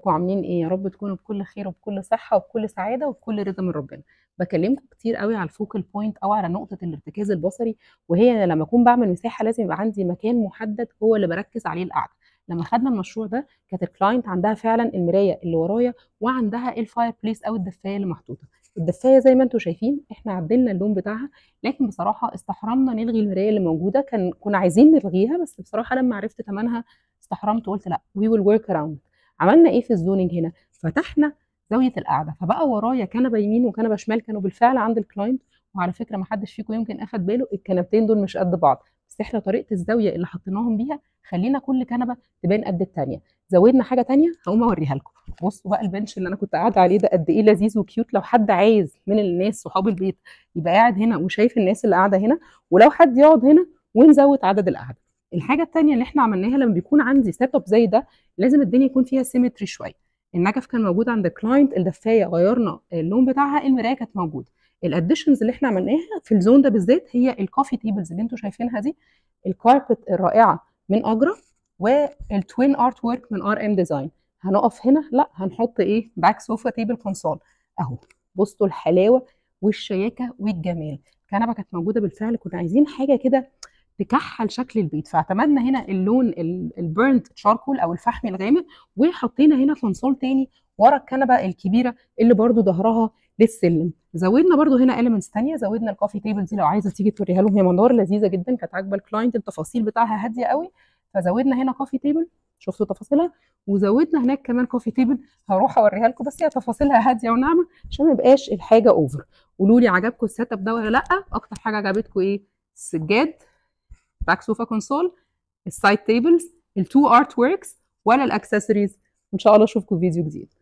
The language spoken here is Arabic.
ازيكم عاملين ايه؟ يا رب تكونوا بكل خير وبكل صحه وبكل سعاده وبكل رضا من ربنا. بكلمكم كتير قوي على الفوكال بوينت او على نقطه الارتكاز البصري، وهي لما اكون بعمل مساحه لازم يبقى عندي مكان محدد هو اللي بركز عليه القعده. لما خدنا المشروع ده كانت الكلاينت عندها فعلا المرايه اللي ورايا وعندها الفاير بليس او الدفايه اللي محطوطه. الدفايه زي ما انتم شايفين احنا عدلنا اللون بتاعها، لكن بصراحه استحرمنا نلغي المرايه اللي موجوده. كنا عايزين نلغيها، بس بصراحه لما عرفت ثمنها استحرمت وقلت لا، وي ويل ورك اراوند. عملنا ايه في الزوننج هنا؟ فتحنا زاويه القعده، فبقى ورايا كنبه يمين وكنبه شمال كانوا بالفعل عند الكلاينت. وعلى فكره ما حدش فيكم يمكن اخد باله الكنبتين دول مش قد بعض، بس احنا طريقه الزاويه اللي حطيناهم بيها خلينا كل كنبه تبان قد الثانيه. زودنا حاجه ثانيه هقوم اوريها لكم. بصوا بقى البنش اللي انا كنت قاعده عليه ده قد ايه لذيذ وكيوت. لو حد عايز من الناس صحاب البيت يبقى قاعد هنا وشايف الناس اللي قاعده هنا، ولو حد يقعد هنا ونزود عدد القعده. الحاجه الثانيه اللي احنا عملناها لما بيكون عندي سيت اب زي ده لازم الدنيا يكون فيها سيمتري شويه. النجف كان موجود عند الكلاينت، الدفايه غيرنا اللون بتاعها، المرايه كانت موجوده. الاديشنز اللي احنا عملناها في الزون ده بالذات هي الكوفي تيبلز اللي انتم شايفينها دي، الكاربت الرائعه من اجرا، والتوين ارت ورك من ار ام ديزاين. هنقف هنا؟ لا، هنحط ايه؟ باك سوفا تيبل كونسول اهو. بصوا الحلاوه والشياكه والجمال. الكنبه كانت موجوده بالفعل، كنا عايزين حاجه كده تكحل شكل البيت، فاعتمدنا هنا اللون البيرنت تشاركول او الفحمي الغامق، وحطينا هنا كونسول تاني ورا الكنبه الكبيره اللي برده ظهرها للسلم. زودنا برده هنا اليمنتس تانية، زودنا الكوفي تيبل دي لو عايزه تيجي توريها لهم، هي منظر لذيذه جدا كانت عاجبه الكلاينت، التفاصيل بتاعها هاديه قوي. فزودنا هنا كوفي تيبل، شفتوا تفاصيلها، وزودنا هناك كمان كوفي تيبل هروح اوريها لكم، بس هي تفاصيلها هاديه وناعمه عشان ما يبقاش الحاجه اوفر. قولوا لي عجبكم السيت اب ده ولا لا؟ اكتر حاجه عجبتكم ايه؟ السجاد، باك سوفا كونسول، السايد تيبلز، التو ارت وركس، ولا الاكسسوارز؟ ان شاء الله اشوفكم في فيديو جديد.